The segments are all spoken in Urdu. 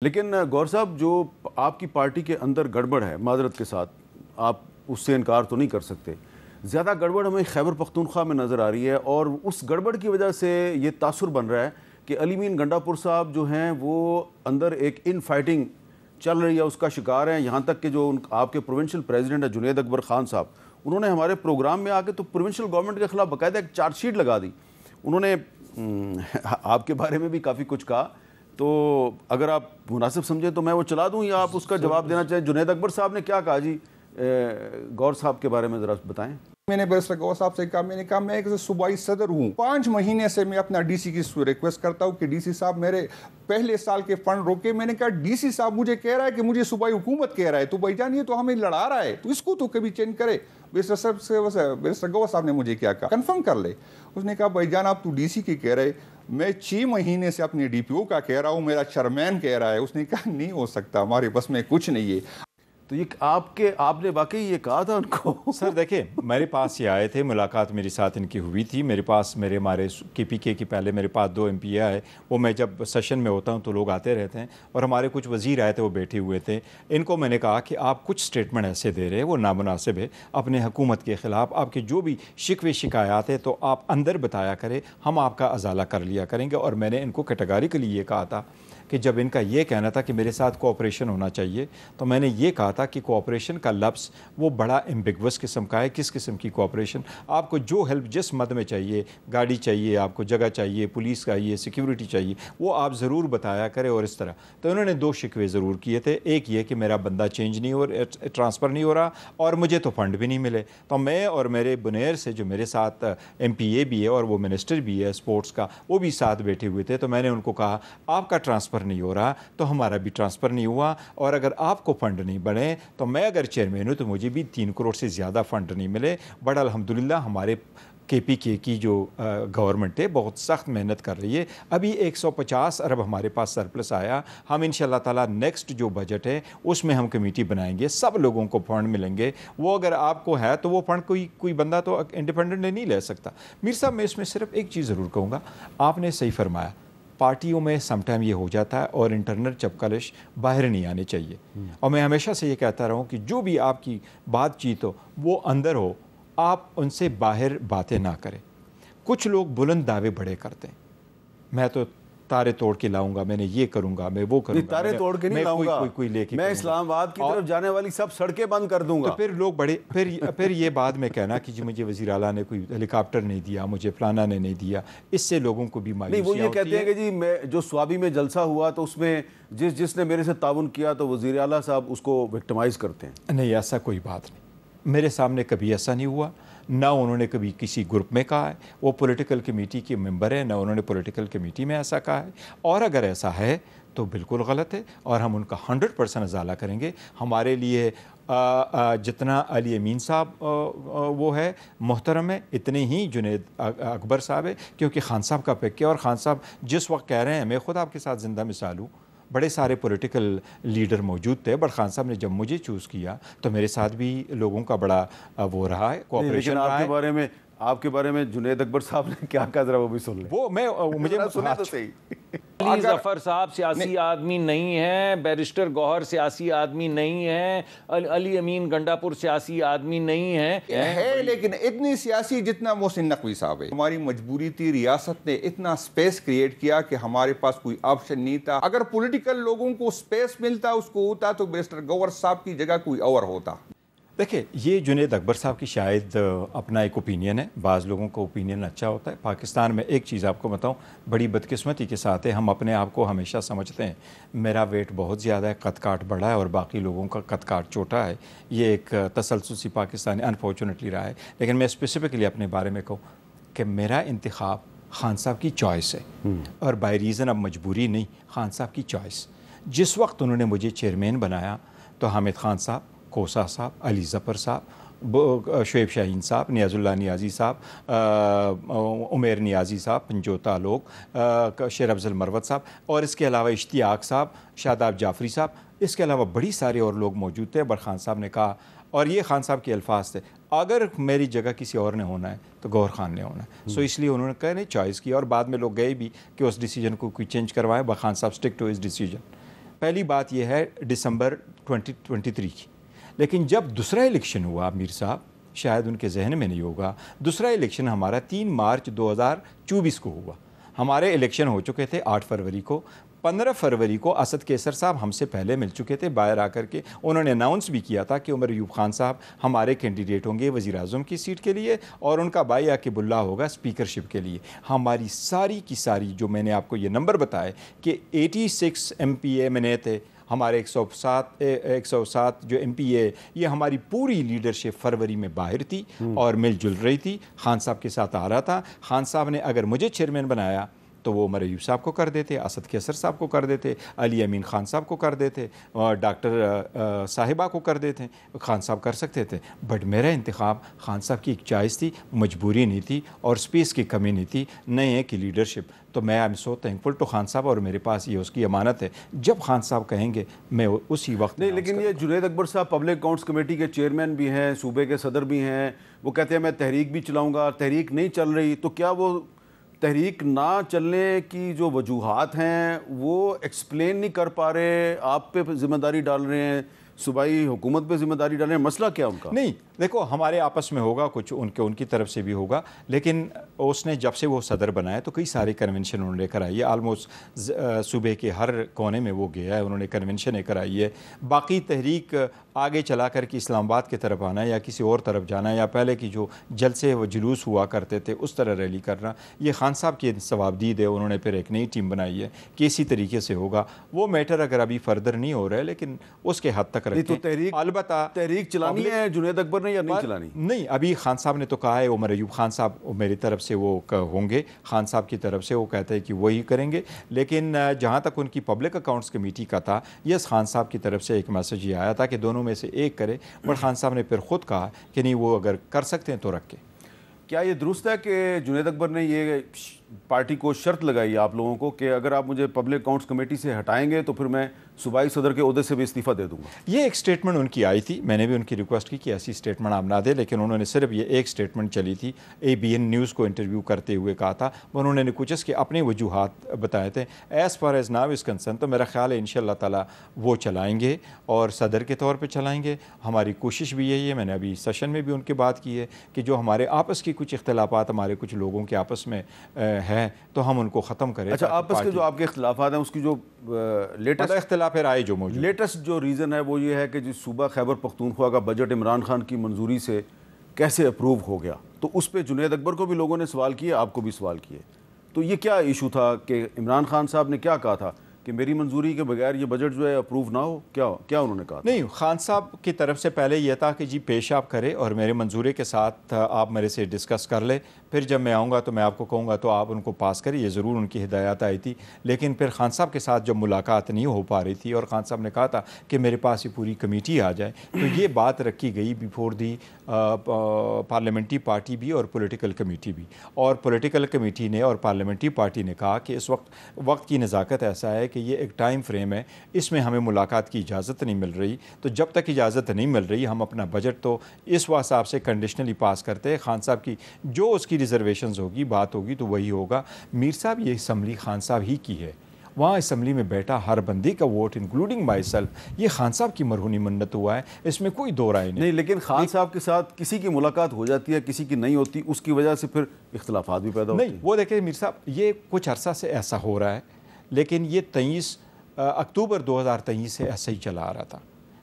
لیکن گور صاحب جو آپ کی پارٹی کے اندر گڑبڑ ہے، معذرت کے ساتھ آپ اس سے انکار تو نہیں کر سکتے، زیادہ گڑبڑ ہمیں خیبر پختونخوا میں نظر آ رہی ہے، اور اس گڑبڑ کی وجہ سے یہ تاثر بن رہا ہے کہ علی امین گنڈا پور صاحب جو ہیں وہ اندر ایک ان فائٹنگ چل رہی ہے، اس کا شکار ہیں، یہاں تک کہ جو آپ کے پروونشل پریزیڈنٹ ہے جنید اکبر خان صاحب، انہوں نے ہمارے پروگرام میں آ کے تو پروونشل گورنمنٹ کے خلاف باقاعدہ ایک چارج شیٹ لگا دی. انہوں نے آپ کے بارے میں بھی کافی کچھ کہا، تو اگر آپ مناسب سمجھیں تو میں وہ چلا دوں یا آپ اس کا جواب دینا چاہیں؟ جنید اکبر صاحب نے کیا کہا جی گور صاحب کے بارے میں ذرا بتائیں. میں نے بیرسٹر گور صاحب سے کہا، میں ایک صوبائی صدر ہوں، 5 مہینے سے میں اپنا ڈی سی کی ریکویسٹ کرتا ہوں کہ ڈی سی صاحب میرے پہلے سال کے فنڈ روکے. میں نے کہا ڈی سی صاحب مجھے کہہ رہا ہے کہ مجھے صوبائی حکومت کہہ رہا ہے، تو بھائی جان یہ تو ہمیں لڑا رہا ہے، تو اس کو تو کبھی چینج کرے. بیرسٹر گور صاحب نے مجھے کیا کہا، کنفرم کر لے. اس نے کہا بھائی جان آپ تو ڈی سی کی کہہ رہے، میں 6 مہینے سے اپنے ڈی پی او کا کہہ رہا ہوں، میرا چیئرمین کہہ رہا ہے. اس نے کہا نہیں ہو سکتا، ہمارے بس میں کچھ نہیں ہے. تو یہ آپ نے واقعی یہ کہا تھا ان کو؟ سر دیکھیں، میرے پاس یہ آئے تھے، ملاقات میرے ساتھ ان کی ہوئی تھی. میرے پاس ہمارے کے پی کے پہلے میرے پاس 2 ایم پی آئے، وہ میں جب سیشن میں ہوتا ہوں تو لوگ آتے رہتے ہیں، اور ہمارے کچھ وزیر آئے تھے، وہ بیٹھے ہوئے تھے. ان کو میں نے کہا کہ آپ کچھ سٹیٹمنٹ ایسے دے رہے ہیں وہ نامناسب ہے اپنے حکومت کے خلاف. آپ کے جو بھی شکوے شکایات ہیں تو آپ اندر بتایا کریں، ہم آپ کا ازالہ کر لیا کریں گے. اور میں نے ان کو کیٹیگریکلی یہ کہا تھا کہ جب ان کا یہ کہنا تھا کہ میرے ساتھ کوآپریشن ہونا چاہیے، تو میں نے یہ کہا تھا کہ کوآپریشن کا لفظ وہ بڑا ایمبیگوس قسم کا ہے. کس قسم کی کوآپریشن؟ آپ کو جو ہیلپ جس مد میں چاہیے، گاڑی چاہیے، آپ کو جگہ چاہیے، پولیس چاہیے، سیکیورٹی چاہیے، وہ آپ ضرور بتایا کرے. اور اس طرح تو انہوں نے 2 شکوے ضرور کیے تھے. ایک یہ کہ میرا بندہ چینج نہیں ہو رہا، ٹرانسفر نہیں ہو رہا، اور مجھے تو فنڈ بھی نہیں ملے. تو میں اور میرے بنیر سے جو میرے ساتھ ایم پی اے بھی ہے اور وہ منسٹر بھی ہے اسپورٹس کا، وہ بھی ساتھ بیٹھے ہوئے تھے. تو میں نے ان کو کہا آپ کا ٹرانسفر نہیں ہو رہا تو ہمارا بھی ٹرانسفر نہیں ہوا، اور اگر آپ کو فنڈ نہیں بنے تو میں اگر چیئرمین ہوں تو مجھے بھی 3 کروڑ سے زیادہ فنڈ نہیں ملے. بڑا الحمدللہ ہمارے کے پی کے کی جو گورنمنٹ ہے بہت سخت محنت کر رہی ہے. ابھی 150 ارب ہمارے پاس سرپلس آیا. ہم انشاءاللہ تعالیٰ نیکسٹ جو بجٹ ہے اس میں ہم کمیٹی بنائیں گے، سب لوگوں کو فنڈ ملیں گے. وہ اگر آپ کو ہے تو وہ فنڈ کوئی بندہ تو انڈیپینڈنٹ نہیں لے سکتا. میر صاحب میں اس میں صرف ایک چیز ضرور کہوں گا، آپ نے صحیح فرمایا، پارٹیوں میں سم ٹائم یہ ہو جاتا ہے اور انٹرنل چپکلش باہر نہیں آنے چاہیے. اور میں ہمیشہ سے یہ کہتا رہا ہوں کہ جو بھی آپ کی بات چیت ہو وہ اندر ہو، آپ ان سے باہر باتیں نہ کریں. کچھ لوگ بلند دعوے بڑے کرتے ہیں، میں تو تارے توڑ کے لاؤں گا، میں نے یہ کروں گا، میں وہ کروں گا. تارے توڑ کے نہیں لاؤں گا، کوئی لے کے میں اسلام آباد کی طرف جانے والی سب سڑکیں بند کر دوں گا. تو پھر لوگ بڑے پھر یہ بعد میں کہنا کہ جی مجھے وزیر اعلیٰ نے کوئی ہیلی کاپٹر نہیں دیا، مجھے فلانا نے نہیں دیا. اس سے لوگوں کو بھی مایوسی نہیں، وہ یہ کہتے ہیں کہ جی میں جو سوابی میں جلسہ ہوا تو اس میں جس نے میرے سے تعاون کیا تو وزیر اعلیٰ صاحب اس کو وکٹمائز کرتے ہیں. نہیں، ایسا کوئی بات نہیں. میرے سامنے کبھی ایسا نہیں ہوا، نہ انہوں نے کبھی کسی گروپ میں کہا ہے. وہ پولیٹیکل کمیٹی کے ممبر ہیں، نہ انہوں نے پولیٹیکل کمیٹی میں ایسا کہا ہے. اور اگر ایسا ہے تو بالکل غلط ہے، اور ہم ان کا 100% ازالہ کریں گے. ہمارے لیے جتنا علی امین صاحب وہ ہے محترم ہے، اتنے ہی جنید اکبر صاحب ہے، کیونکہ خان صاحب کا پیک کیا. اور خان صاحب جس وقت کہہ رہے ہیں، میں خود آپ کے ساتھ زندہ مثال ہوں، بڑے سارے پولیٹیکل لیڈر موجود تھے، بٹ خان صاحب نے جب مجھے چوز کیا تو میرے ساتھ بھی لوگوں کا بڑا وہ رہا ہے، کوآپریشن رہا ہے. آپ کے بارے میں جنید اکبر صاحب نے کیا کہا، ذرا وہ بھی سن لیں. وہ مجھے سنیں تو صحیح. علی ظفر صاحب سیاسی آدمی نہیں ہیں، بیرسٹر گوہر سیاسی آدمی نہیں ہیں، علی امین گنڈا پور سیاسی آدمی نہیں ہے، لیکن اتنی سیاسی جتنا محسن نقوی صاحب ہے. ہماری مجبوری تھی، ریاست نے اتنا سپیس کریٹ کیا کہ ہمارے پاس کوئی آپشن نہیں تھا. اگر پولیٹیکل لوگوں کو سپیس ملتا اس کو ہوتا تو بیرسٹر گوہر صاحب کی جگہ کوئی اور ہوتا. دیکھیں، یہ جنید اکبر صاحب کی شاید اپنا ایک اوپینین ہے. بعض لوگوں کو اوپینین اچھا ہوتا ہے. پاکستان میں ایک چیز آپ کو بتاؤں، بڑی بدقسمتی کے ساتھ ہے، ہم اپنے آپ کو ہمیشہ سمجھتے ہیں میرا ویٹ بہت زیادہ ہے، قد کاٹ بڑا ہے اور باقی لوگوں کا قد کاٹ چھوٹا ہے. یہ ایک تسلسل پاکستانی انفارچونیٹلی رہا ہے. لیکن میں اسپیسیفکلی اپنے بارے میں کہوں کہ میرا انتخاب خان صاحب کی چوائس ہے، اور بائی ریزن اب مجبوری نہیں، خان صاحب کی چوائس. جس وقت انہوں نے مجھے چیئرمین بنایا تو حامد خان صاحب، کوسا صاحب، علی ظفر صاحب، شعیب شاہین صاحب، نیاز اللہ نیازی صاحب، عمیر نیازی صاحب، پنجوتا لوگ، شیر افضل مروت صاحب، اور اس کے علاوہ اشتیاق صاحب، شاداب جعفری صاحب، اس کے علاوہ بڑی سارے اور لوگ موجود تھے. بٹ خان صاحب نے کہا، اور یہ خان صاحب کے الفاظ تھے، اگر میری جگہ کسی اور نے ہونا ہے تو گوہر خان نے ہونا ہے. سو اس لیے انہوں نے کہا نہیں چوائس کی، اور بعد میں لوگ گئے بھی کہ اس ڈیسیجن کو کوئی چینج کروائے. بٹ خان صاحب اسٹک ٹو ہز ڈیسیجن. پہلی بات یہ ہے دسمبر 2023 کی، لیکن جب دوسرا الیکشن ہوا میر صاحب، شاید ان کے ذہن میں نہیں ہوگا، دوسرا الیکشن ہمارا 3 مارچ 2024 کو ہوا۔ ہمارے الیکشن ہو چکے تھے 8 فروری کو، 15 فروری کو اسد کیسر صاحب ہم سے پہلے مل چکے تھے، باہر آ کر کے انہوں نے اناؤنس بھی کیا تھا کہ عمر ایوب خان صاحب ہمارے کینڈیڈیٹ ہوں گے وزیر اعظم کی سیٹ کے لیے، اور ان کا بھائی عاقب اللہ ہوگا اسپیکرشپ کے لیے۔ ہماری ساری کی ساری جو میں نے آپ کو یہ نمبر بتائے کہ 86 MPA میں نے تھے، ہمارے 107 جو MPA، یہ ہماری پوری لیڈرشپ فروری میں باہر تھی اور مل جل رہی تھی، خان صاحب کے ساتھ آ رہا تھا۔ خان صاحب نے اگر مجھے چیئرمین بنایا تو وہ عمر ایوب صاحب کو کر دیتے، اسد کیسر صاحب کو کر دیتے، علی امین خان صاحب کو کر دیتے، اور ڈاکٹر صاحبہ کو کر دیتے، خان صاحب کر سکتے تھے۔ بٹ میرا انتخاب خان صاحب کی ایک چوائس تھی، مجبوری نہیں تھی اور سپیس کی کمی نہیں تھی، نئے کی لیڈرشپ۔ تو میں I am so thankful to Khan صاحب، اور میرے پاس یہ اس کی امانت ہے، جب خان صاحب کہیں گے میں اسی وقت نہیں۔ لیکن یہ جنید اکبر صاحب پبلک اکاؤنٹس کمیٹی کے چیئرمین بھی ہیں، صوبے کے صدر بھی ہیں، وہ کہتے ہیں میں تحریک بھی چلاؤں گا، تحریک نہیں چل رہی، تو کیا وہ تحریک نہ چلنے کی جو وجوہات ہیں وہ ایکسپلین نہیں کر پا رہے، آپ پہ ذمہ داری ڈال رہے ہیں، صوبائی حکومت پہ ذمہ داری ڈال رہے ہیں؟ مسئلہ کیا ان کا؟ نہیں دیکھو، ہمارے آپس میں ہوگا کچھ، ان کی طرف سے بھی ہوگا، لیکن اس نے جب سے وہ صدر بنایا تو کئی سارے کنونشن انہوں نے کرائی ہے، آلموسٹ صوبے کے ہر کونے میں وہ گیا ہے، انہوں نے کنونشنیں کرائی ہے۔ باقی تحریک آگے چلا کر کے اسلام آباد کی طرف آنا یا کسی اور طرف جانا، یا پہلے کی جو جلسے و جلوس ہوا کرتے تھے اس طرح ریلی کرنا، یہ خان صاحب کی ثوابدید ہے۔ انہوں نے پھر ایک نئی ٹیم بنائی ہے کہ اسی طریقے سے ہوگا۔ وہ میٹر اگر ابھی فردر نہیں ہو رہا ہے، لیکن اس کے حد تک رکھیں۔ البتہ تحریک چلانی ہے جنید اکبر نے یا نہیں چلانی؟ نہیں، ابھی خان صاحب نے تو کہا ہے، عمر ایوب خان صاحب میری طرف سے وہ ہوں گے، خان صاحب کی طرف سے وہ کہتے ہیں کہ وہی کریں گے، لیکن جہاں تک ان کی پبلک اکاؤنٹس کمیٹی کا تھا، یس خان صاحب کی طرف سے ایک میسج یہ آیا تھا کہ دونوں میں سے ایک کرے، بٹ خان صاحب نے پھر خود کہا کہ نہیں، وہ اگر کر سکتے ہیں تو رکھے۔ کیا یہ درست ہے کہ جنید اکبر نے یہ پارٹی کو شرط لگائی آپ لوگوں کو کہ اگر آپ مجھے پبلک اکاؤنٹس کمیٹی سے ہٹائیں گے تو پھر میں صوبائی صدر کے عہدے سے بھی استعفیٰ دے دوں گا؟ یہ ایک سٹیٹمنٹ ان کی آئی تھی، میں نے بھی ان کی ریکویسٹ کی کہ ایسی سٹیٹمنٹ آپ نہ دیں، لیکن انہوں نے صرف یہ ایک سٹیٹمنٹ چلی تھی، ABN نیوز کو انٹرویو کرتے ہوئے کہا تھا، انہوں نے کچھ اس کے اپنے وجوہات بتائے تھے۔ As far as now is concern, تو میرا خیال ہے انشاءاللہ تعالیٰ وہ چلائیں گے اور صدر کے طور پہ چلائیں گے۔ ہماری کوشش بھی یہی ہے، میں نے ابھی سیشن میں بھی ان کی بات کی ہے کہ جو ہمارے آپس کی کچھ اختلافات ہمارے کچھ لوگوں کے آپس میں ہے تو ہم ان کو ختم کریں۔ اچھا، آپس کے جو آپ کے اختلافات ہیں اس کی جو لیٹسٹ اختلاف رائے جو موجود لیٹسٹ جو ریزن ہے وہ یہ ہے کہ جس صوبہ خیبر پختونخوا کا بجٹ عمران خان کی منظوری سے کیسے اپروو ہو گیا، تو اس پہ جنید اکبر کو بھی لوگوں نے سوال کیے، آپ کو بھی سوال کیے، تو یہ کیا ایشو تھا کہ عمران خان صاحب نے کیا کہا تھا کہ میری منظوری کے بغیر یہ بجٹ جو ہے اپروو نہ ہو؟ کیا انہوں نے کہا؟ نہیں، خان صاحب کی طرف سے پہلے یہ تھا کہ جی پیش آپ کرے اور میرے منظوری کے ساتھ آپ میرے سے ڈسکس کر لے، پھر جب میں آؤں گا تو میں آپ کو کہوں گا تو آپ ان کو پاس کریں، یہ ضرور ان کی ہدایات آئی تھی۔ لیکن پھر خان صاحب کے ساتھ جب ملاقات نہیں ہو پا رہی تھی اور خان صاحب نے کہا تھا کہ میرے پاس یہ پوری کمیٹی آ جائے، تو یہ بات رکھی گئی بیفور دی پارلیمنٹری پارٹی بھی اور پولیٹیکل کمیٹی بھی، اور پولیٹیکل کمیٹی نے اور پارلیمنٹری پارٹی نے کہا کہ اس وقت کی نزاکت ایسا ہے کہ یہ ایک ٹائم فریم ہے، اس میں ہمیں ملاقات کی اجازت نہیں مل رہی، تو جب تک اجازت نہیں مل رہی ہم اپنا بجٹ تو اس حساب سے کنڈیشنلی پاس کرتے ہیں۔ خان صاحب کی جو اس کی ریزرویشنز ہوگی، بات ہوگی تو وہی ہوگا۔ میر صاحب یہ اسمبلی خان صاحب ہی کی ہے، وہاں اسمبلی میں بیٹھا ہر بندے کا ووٹ انکلوڈنگ مائی سیلف، یہ خان صاحب کی مرہونی منت ہوا ہے، اس میں کوئی دو رائے نہیں۔ لیکن خان صاحب کے ساتھ کسی کی ملاقات ہو جاتی ہے، کسی کی نہیں ہوتی، اس کی وجہ سے پھر اختلافات بھی پیدا ہوتے ہیں۔ نہیں، وہ دیکھیں میر صاحب، یہ کچھ عرصہ سے ایسا ہو رہا ہے، لیکن یہ 23 اکتوبر 2023 سے ایسا ہی چلا آ رہا تھا،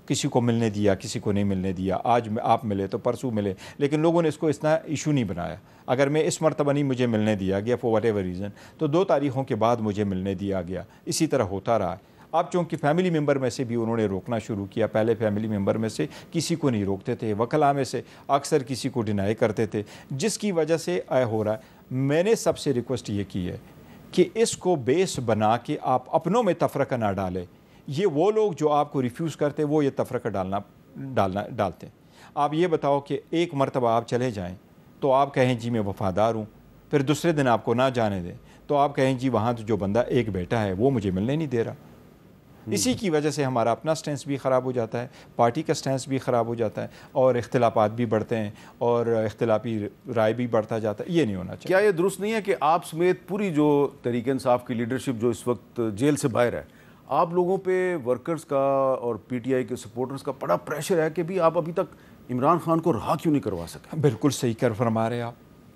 کسی کو ملنے دیا، کسی کو نہیں ملنے دیا، آج آپ ملے تو پرسوں ملے، لیکن لوگوں نے اس کو اتنا ایشو نہیں بنایا۔ اگر میں اس مرتبہ نہیں مجھے ملنے دیا گیا فور واٹ ایور ریزن، تو 2 تاریخوں کے بعد مجھے ملنے دیا گیا، اسی طرح ہوتا رہا ہے۔ اب چونکہ فیملی ممبر میں سے بھی انہوں نے روکنا شروع کیا، پہلے فیملی ممبر میں سے کسی کو نہیں روکتے تھے، وکلاء میں سے اکثر کسی کو ڈینائی کرتے تھے، جس کی وجہ سے ہو رہا ہے۔ میں نے سب سے ریکویسٹ یہ کی ہے کہ اس کو بیس بنا کے آپ اپنوں میں تفرقہ نہ ڈالیں۔ یہ وہ لوگ جو آپ کو ریفیوز کرتے وہ یہ تفرقہ ڈالتے ہیں۔ آپ یہ بتاؤ کہ ایک مرتبہ آپ چلے جائیں تو آپ کہیں جی میں وفادار ہوں، پھر دوسرے دن آپ کو نہ جانے دیں تو آپ کہیں جی وہاں جو بندہ ایک بیٹا ہے وہ مجھے ملنے نہیں دے رہا۔ اسی کی وجہ سے ہمارا اپنا سٹینس بھی خراب ہو جاتا ہے، پارٹی کا سٹینس بھی خراب ہو جاتا ہے، اور اختلافات بھی بڑھتے ہیں اور اختلافی رائے بھی بڑھتا جاتا ہے۔ یہ نہیں ہونا چاہیے۔ کیا یہ درست نہیں ہے کہ آپ سمیت پوری جو تحریک انصاف کی لیڈرشپ جو اس وقت جیل سے باہر ہے، آپ لوگوں پہ ورکرز کا اور پی ٹی آئی کے سپورٹرز کا بڑا پریشر ہے کہ بھی آپ ابھی تک عمران خان کو رہا کیوں نہیں کروا سکے؟ بالکل صحیح کر فرما رہے آپ،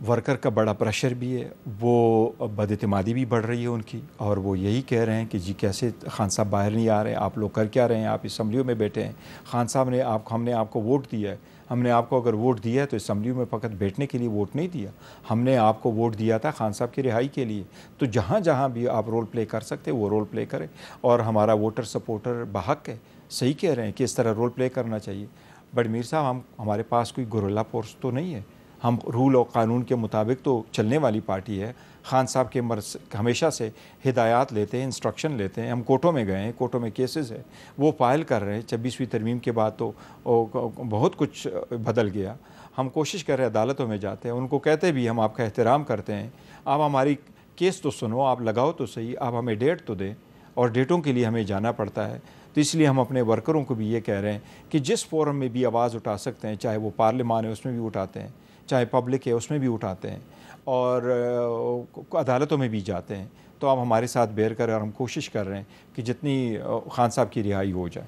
ورکر کا بڑا پریشر بھی ہے، وہ بد اعتمادی بھی بڑھ رہی ہے ان کی، اور وہ یہی کہہ رہے ہیں کہ جی کیسے خان صاحب باہر نہیں آ رہے ہیں، آپ لوگ کر کیا رہے ہیں، آپ اسمبلیوں میں بیٹھے ہیں، خان صاحب نے ہم نے آپ کو ووٹ دیا ہے، ہم نے آپ کو اگر ووٹ دیا ہے تو اسمبلیوں میں فقط بیٹھنے کے لیے ووٹ نہیں دیا، ہم نے آپ کو ووٹ دیا تھا خان صاحب کی رہائی کے لیے، تو جہاں جہاں بھی آپ رول پلے کر سکتے وہ رول پلے کریں، اور ہمارا ووٹر سپورٹر بحق ہے، صحیح کہہ رہے ہیں کہ اس طرح رول پلے کرنا چاہیے، بٹ میر صاحب ہمارے پاس کوئی گورلا فورس تو نہیں ہے، ہم رول اور قانون کے مطابق تو چلنے والی پارٹی ہے، خان صاحب کے ہمیشہ سے ہدایات لیتے ہیں، انسٹرکشن لیتے ہیں، ہم کورٹوں میں گئے ہیں، کورٹوں میں کیسز ہے وہ فائل کر رہے ہیں، 26ویں ترمیم کے بعد تو بہت کچھ بدل گیا، ہم کوشش کر رہے ہیں عدالتوں میں جاتے ہیں، ان کو کہتے بھی ہم آپ کا احترام کرتے ہیں، آپ ہماری کیس تو سنو، آپ لگاؤ تو صحیح، آپ ہمیں ڈیٹ تو دیں، اور ڈیٹوں کے لیے ہمیں جانا پڑتا ہے، تو اس لیے ہم اپنے ورکروں کو بھی یہ کہہ رہے ہیں کہ جس فورم میں بھی آواز اٹھا سکتے ہیں، چاہے وہ پارلیمان ہے اس میں بھی اٹھاتے ہیں، چاہے پبلک ہے اس میں بھی اٹھاتے ہیں، اور عدالتوں میں بھی جاتے ہیں، تو آپ ہمارے ساتھ بیئر کریں، اور ہم کوشش کر رہے ہیں کہ جتنی خان صاحب کی رہائی ہو جائے۔